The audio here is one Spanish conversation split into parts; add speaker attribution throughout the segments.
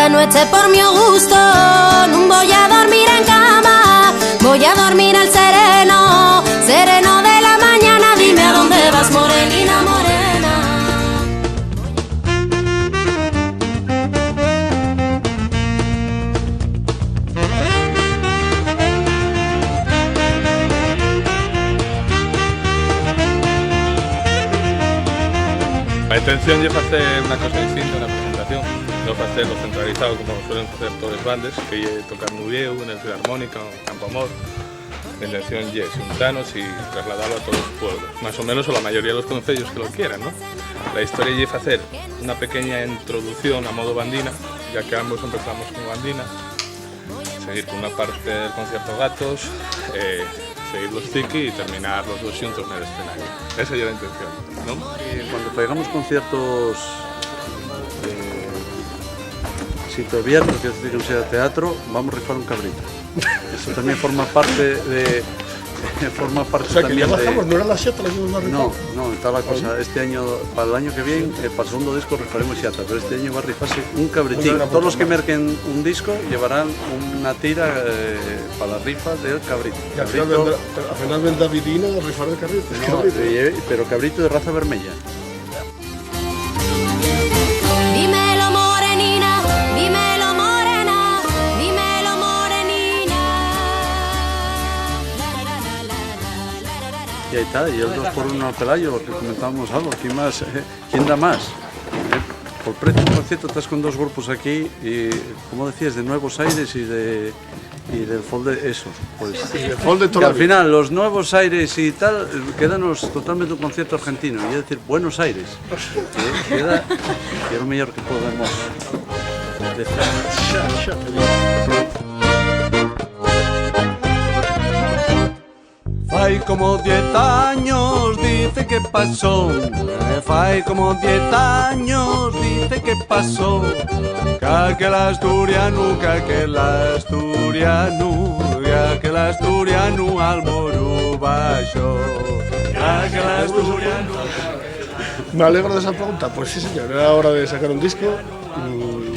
Speaker 1: casa no esté por mi gusto, no voy a dormir en cama, voy a dormir al sereno, sereno de la mañana. Dime a dónde vas, morenina, morena.
Speaker 2: La intención es hacer una cosa distinta na presentación, non facelo centralizado como suelen facer todas as bandas, que é tocar no Vieu, en el Filarmónica, en Campo Amor. La intención es juntarnos y trasladarlo a todos los pueblos, más o menos a la mayoría de los concellos que lo quieran, ¿no? La historia es hacer una pequeña introducción a modo bandina, ya que ambos empezamos con bandina, seguir con una parte del concierto Gatos, seguir los Tiki y terminar los dos juntos en el escenario. Esa es la intención, ¿no?
Speaker 3: Cuando pegamos conciertos sitio abierto, que es decir, que no sea teatro, vamos a rifar un cabrito. Eso también forma parte de...
Speaker 4: O sea, que ya bajamos, no era la xata la que íbamos a rifar.
Speaker 3: No, está la cosa. Este año, para el año que viene, para el segundo disco rifaremos xata, pero este año va a rifarse un cabritín. Todos los que merquen un disco llevarán una tira para la rifa del cabrito.
Speaker 4: Y al final vendrá Vidina a rifar el cabrito.
Speaker 3: No, pero cabrito de raza vermella.
Speaker 1: Dímelo morenina, dímelo morena, dímelo morenina.
Speaker 3: Y ahí está, y el 2x1 al Pelayo, lo que comentábamos algo, ¿quién da más? Por precio, por cierto, estás con dos grupos aquí, y como decías, de Nuevos Aires y del Folde, eso, pues que al final los Nuevos Aires y tal, quédanos totalmente un concierto argentino, y es decir, Buenos Aires, que queda lo mejor que podemos decir.
Speaker 5: Fai como 10 años, dice que pasó. Fai como 10 años, dice que pasó. Aquel asturiano, aquel asturiano, aquel asturiano al Moru baixo. Aquel asturiano.
Speaker 4: Me alegro de esa pregunta. Pues sí, señor, era hora de sacar un disco.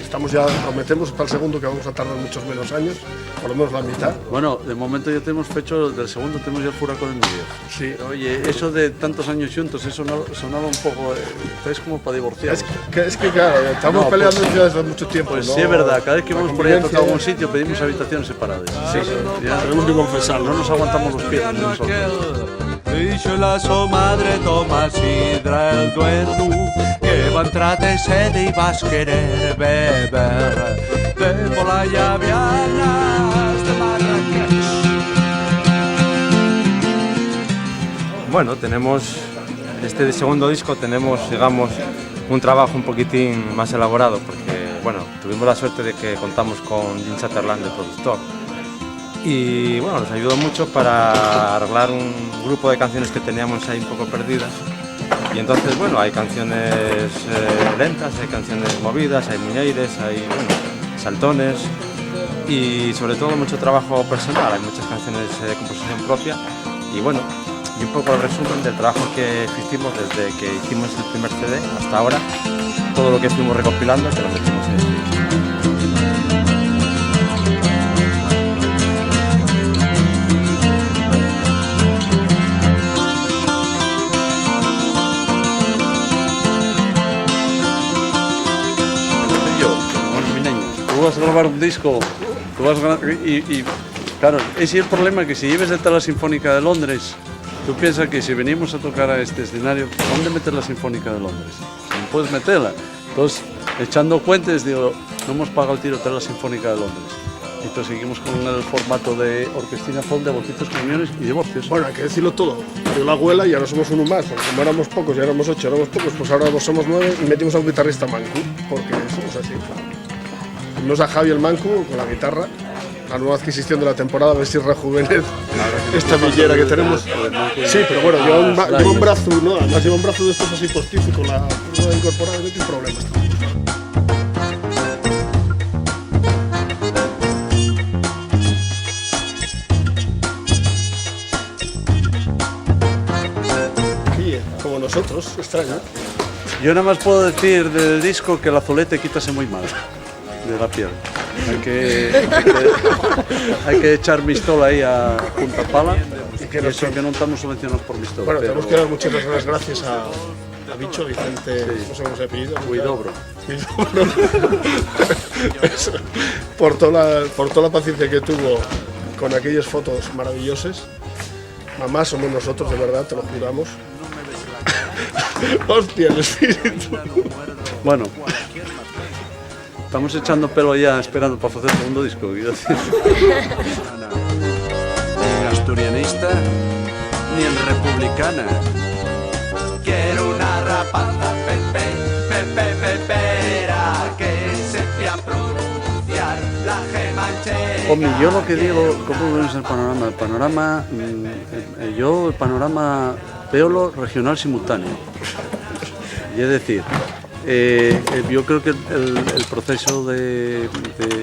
Speaker 4: Estamos ya, prometemos para el segundo que vamos a tardar muchos menos años, por lo menos la mitad.
Speaker 3: Bueno, de momento ya tenemos fecho del segundo, tenemos ya el furaco en medio.
Speaker 4: Sí.
Speaker 3: Oye, eso de tantos años juntos, eso sonaba un poco, es como para divorciar.
Speaker 4: Es que claro, estamos peleando en ciudades desde mucho tiempo.
Speaker 3: Pues
Speaker 4: ¿no?
Speaker 3: sí, es verdad, cada vez que vamos por ahí a tocar algún sitio pedimos habitaciones separadas.
Speaker 4: Sí, ya tenemos que confesarlo.
Speaker 3: No nos aguantamos los pies nosotros.
Speaker 5: Dice la su madre toma sidra el duerno, que va a entrar de sed y vas a querer beber de por la llavianas de Marrakech.
Speaker 6: Bueno, tenemos este segundo disco, tenemos, digamos, un trabajo un poquitín más elaborado, porque, bueno, tuvimos la suerte de que contamos con Jim Sutherland, el productor. Y bueno, nos ayudó mucho para arreglar un grupo de canciones que teníamos ahí un poco perdidas. Y entonces, bueno, hay canciones lentas, hay canciones movidas, hay muñeires, hay saltones y sobre todo mucho trabajo personal. Hay muchas canciones de composición propia y bueno, y un poco el resumen del trabajo que hicimos desde que hicimos el primer CD hasta ahora, todo lo que fuimos recopilando, que lo metimos en el
Speaker 3: Tú vas a grabar un disco, tú vas a y claro, ese es el problema, que si lleves detrás la Sinfónica de Londres, tú piensas que si venimos a tocar a este escenario, ¿dónde meter la Sinfónica de Londres? No puedes meterla. Entonces, echando cuentas, digo, no hemos pagado el tiro traer la Sinfónica de Londres. Entonces seguimos con el formato de orquestina folk, de bolsitos, comuniones y divorcios.
Speaker 4: Bueno, hay que decirlo todo. Yo la abuela y ahora somos uno más, porque como éramos pocos, ya éramos 8, éramos pocos, pues ahora somos 9 y metimos a un guitarrista manco, porque somos así, claro. Tenemos a Javi el manco con la guitarra, la nueva adquisición de la temporada, a ver si rejuvenece esta villera que tenemos. Sí, pero bueno, lleva un brazo, ¿no? Además lleva un brazo de estos así postizo con la rueda incorporada, no tiene problemas. Como nosotros, extraño.
Speaker 3: Yo nada más puedo decir del disco que el azulete quítase muy mal. de la piel. Hay que echar Mistola aí a punta pala,
Speaker 4: que
Speaker 3: e eso que non estamos subvencionados por Mistola.
Speaker 4: Bueno,
Speaker 3: pero
Speaker 4: tenemos que dar muchísimas gracias a Bicho, Vicente, no sé cómo se apellido.
Speaker 3: Huidobro.
Speaker 4: por toda la paciencia que tuvo con aquellas fotos maravillosas. Mamá somos nosotros, de verdad, te lo juramos. Hostia, el espíritu.
Speaker 3: Bueno, estamos echando pelo ya esperando para hacer el segundo disco. Quiero decir.
Speaker 5: Ni asturianista, ni en republicana. Quiero una rapaza, Pepe, Pepe, Pepera, que sepa pronunciar la G manchega.
Speaker 3: Hombre, yo lo que digo, ¿cómo ves el panorama? El panorama, yo el panorama veo regional simultáneo. Y es decir, yo creo que el proceso de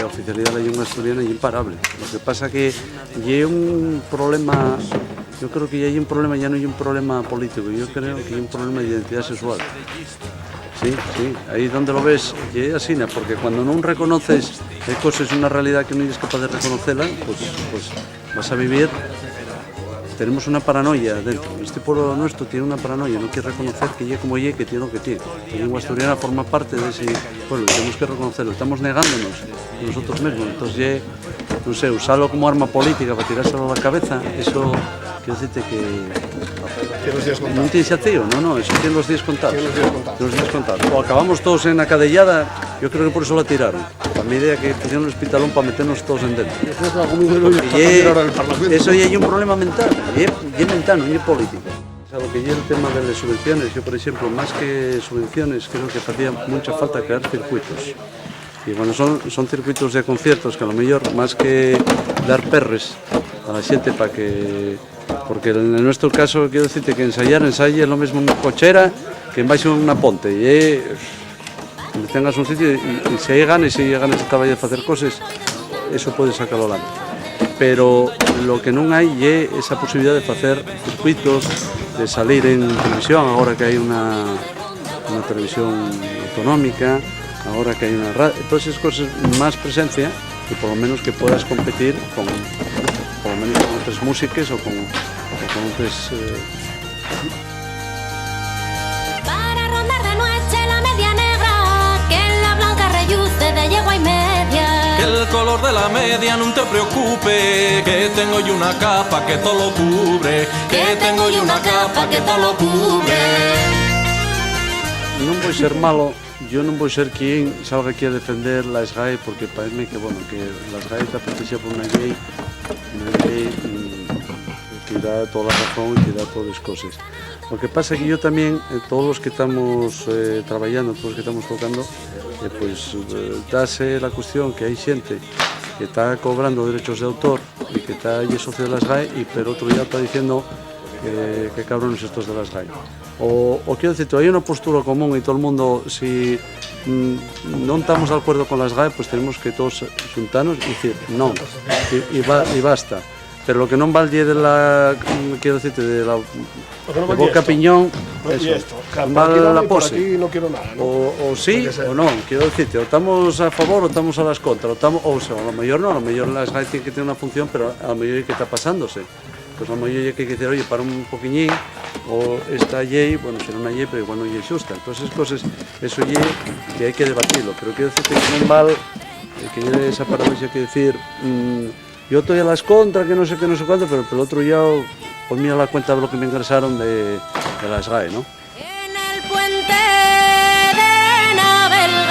Speaker 3: oficialidad de la lengua asturiana es imparable. Lo que pasa que hay un problema, yo creo que hay un problema, ya no hay un problema político, yo creo que hay un problema de identidad sexual. Sí, ahí donde lo ves, y es así, porque cuando no reconoces cosas, una realidad que no eres capaz de reconocerla, pues vas a vivir. Tenemos una paranoia dentro. Este pueblo nuestro tiene una paranoia, no quiere reconocer que ye como ye, que tiene lo que tiene. La lengua asturiana forma parte de ese pueblo, tenemos que reconocerlo. Estamos negándonos nosotros mismos. Entonces, no sé, usarlo como arma política para tirárselo a la cabeza, eso quiero decirte que.
Speaker 4: Tiene los días
Speaker 3: No
Speaker 4: contados.
Speaker 3: tiene sentido, no, eso tiene los días contados.
Speaker 4: Tiene los días contados.
Speaker 3: Los días contados. O acabamos todos en la cadellada, yo creo que por eso la tiraron. Para mi idea que pusieron el hospitalón para meternos todos en dentro. Eso ya hay un problema mental, y es mental, no es político. O sea, lo que es el tema de las subvenciones, yo por ejemplo, más que subvenciones, creo que hacía mucha falta crear circuitos. Y bueno, son circuitos de conciertos que a lo mejor, más que dar perres a la gente para que... Porque en nuestro caso, quiero decirte que ensayar es lo mismo en una cochera que en baixo una ponte. Y donde tengas un sitio y si hay ganas de trabajar y de hacer cosas, eso puede sacarlo adelante. Pero lo que no hay es esa posibilidad de hacer circuitos, de salir en televisión, ahora que hay una televisión autonómica, ahora que hay una radio, todas esas cosas, más presencia y por lo menos que puedas competir con, por lo menos con otras músicas o con otras...
Speaker 1: Para rondar de noche la media negra, que en la blanca reluce de yegua y media.
Speaker 7: Que el color de la media no te preocupe, que tengo yo una capa que todo lo cubre, que tengo yo una capa que todo lo cubre.
Speaker 3: No voy a ser malo, yo no voy a ser quien salga aquí a defender la SGAE, porque parece que, bueno, que la SGAE está protegida por una ley que da toda la razón y que da todas las cosas. Lo que pasa es que yo también, todos los que estamos trabajando, todos los que estamos tocando, dase la cuestión que hay gente que está cobrando derechos de autor y que está allí socio de la SGAE y pero otro día está diciendo que cabrones estos de la SGAE. O quiero decir, hay una postura común y todo el mundo, si no estamos de acuerdo con la SGAE, pues tenemos que todos juntarnos y decir no, y basta. Pero lo que no vale de la, quiero decirte, de la de boca piñón, eso, vale la pose.
Speaker 4: Aquí no quiero nada, ¿no?
Speaker 3: O sí o no, quiero decirte, o estamos a favor o estamos a las contras, o sea, a lo mejor no, a lo mejor la SGAE tiene que tener una función, pero a lo mejor hay que está pasándose. Pues a lo mejor hay que decir, oye, para un poquillín, o esta ley, bueno, será una ley, pero igual no es justa. Entonces, esas cosas, eso es que hay que debatirlo, pero quiero decirte que no vale, que hay esa paradoja que decir, yo estoy a las contras, que no sé cuánto, pero el otro ya, pues mira la cuenta de lo que me ingresaron de la SGAE, ¿no?
Speaker 1: En el puente de Navelgas,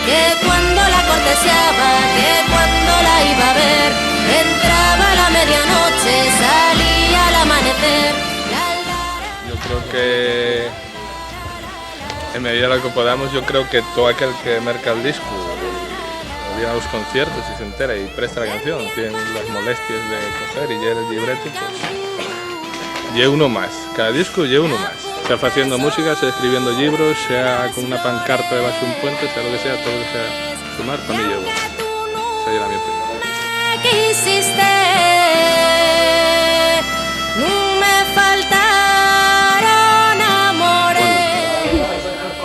Speaker 1: que cuando la corteseaba, que cuando la iba a ver, entraba a la medianoche, salía al amanecer.
Speaker 2: Yo creo que, en medida de lo que podamos, yo creo que todo aquel que merca el disco, o viene a los conciertos y se entera y presta la canción, tiene las molestias de coger y llevar el libreto, pues lleva uno más. Cada disco lleva uno más. Sea haciendo música, sea escribiendo libros, sea con una pancarta debajo de un puente, sea lo que sea, todo lo que sea sumar, para mí llevo. Esa era mi opinión.
Speaker 1: Quisiste, me faltaron amores.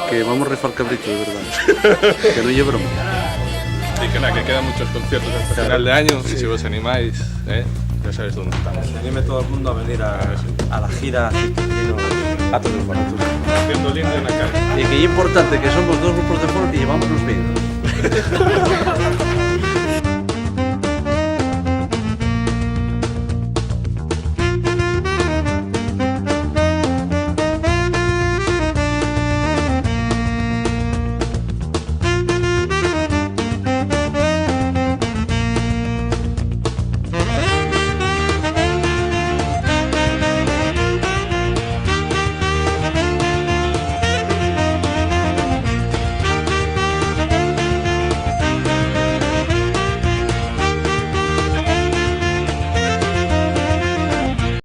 Speaker 3: Que vamos a rifar cabrito, de verdad. Que no lleve broma.
Speaker 2: Y que nada, que quedan muchos conciertos hasta final de año, y si os animáis, ya sabéis dónde estamos.
Speaker 6: Anime todo el mundo a venir a la gira Citrullino a todos los baratos.
Speaker 2: Haciendo lindo en la calle.
Speaker 3: Y que es importante que somos dos grupos de folk y llevámonos bien.